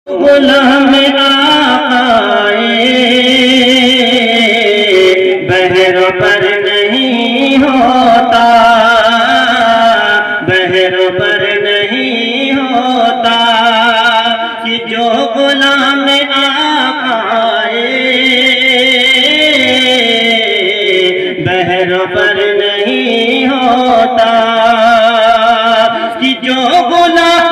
غلام آئے بہر پر نہیں ہوتا، بہر پر نہیں ہوتا کہ جو غلام آئے بہر پر نہیں ہوتا کہ جو غلام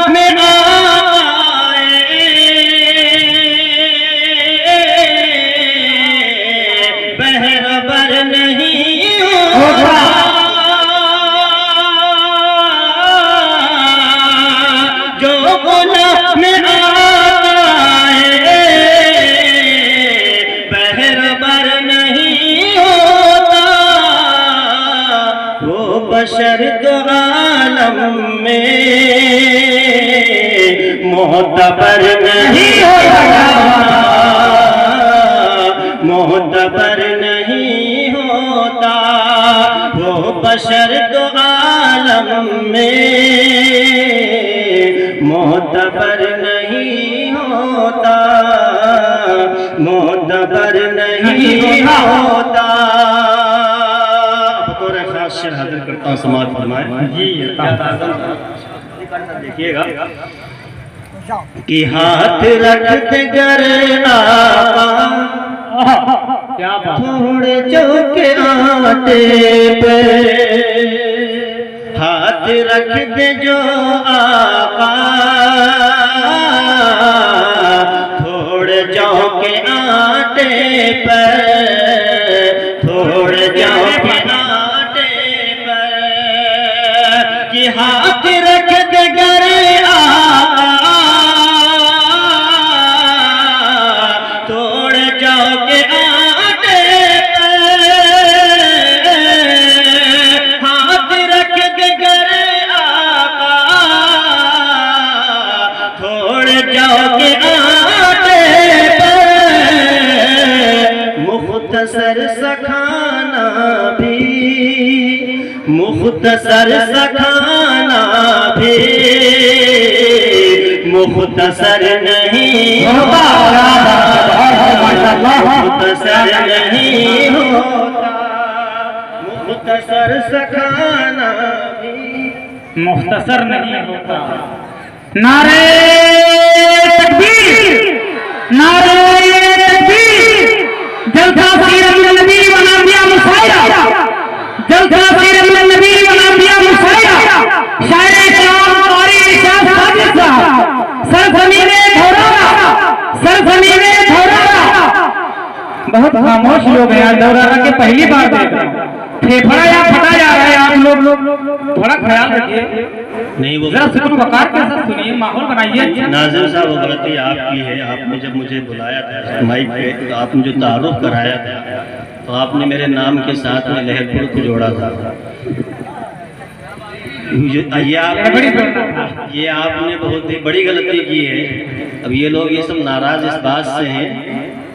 بشر تو عالم میں معتبر نہیں ہوتا، معتبر نہیں ہوتا، وہ بشر تو عالم میں معتبر نہیں ہوتا، معتبر نہیں ہوتا۔ شعر حاضر کرتا ہوں، سماعت فرمائیں جی۔ دیکھیے گا کہ ہاتھ رکھتے گر آقا تھوڑے چوکے آٹے پہ، ہاتھ رکھتے جو آقا تھوڑے چوکے آٹے پر، تھوڑے چوکے کہ ہاتھ رکھ دے گر آقا توڑ جاؤ کے آٹے پر، ہاتھ رکھ دے گر آقا توڑ جاؤ کے آٹے پر، مختصر سا کھانا بھی، مختصر سا کھانا بھی مختصر نہیں ہوتا، مختصر نہیں ہوتا، مختصر سا کھانا بھی مختصر نہیں ہوتا۔ نعرہ تکبیر، نعرہ تکبیر، جلسہ سیرت النبی و نبیہ مسائلہ، جلسہ سیرت النبی و نبیہ مسائلہ، شاعر کلام قاری ارشاد صادق صاحب، سرزمین دھورانا، سرزمین دھورانا۔ بہت خاموش لوگ ہیں دھورانا کے پہلی بار دیکھ رہے ہیں، پھیپھڑا یا پھٹا جا رہا ہے، آپ لوگ تھوڑا خیال رکھیے، نہیں وہ ذرا سکون وقار کے ساتھ سنیے، ماحول بنائیے۔ ناظر صاحب وہ غلطی آپ کی ہے، آپ نے جب مجھے بلایا تھا مائک پہ تو آپ نے جو تعارف کرایا تھا تو آپ نے میرے نام کے ساتھ میں لہر پور کو جوڑا تھا۔ یہ آپ نے بہت ہی بڑی غلطی کی ہے۔ اب یہ لوگ یہ سب ناراض اس بات سے ہیں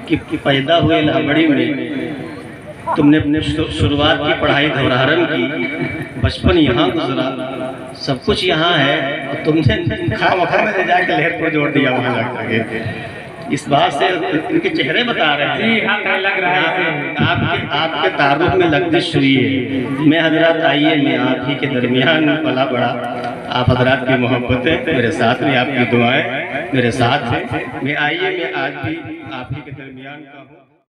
کہ پیدا ہوئے لہبڑی میں تم نے اپنے شروعات کی پڑھائی دھورہرن کی، بچپن یہاں گزرا، سب کچھ یہاں ہے، اور تم نے خواہ مخواہ میں جا کے لہر پور جوڑ دیا وہاں جا کے۔ اس بات سے ان کے چہرے بتا رہے ہیں، لگ رہا ہے آپ کے تعارف میں لغزش ہوئی ہے۔ میں حضرات آئیے، میں آپ ہی کے درمیان پلا بڑا، آپ حضرات کی محبتیں میرے ساتھ میں، آپ کی دعائیں میرے ساتھ ہیں، میں آئیے میں آج بھی آپ ہی کے درمیان کا ہوں۔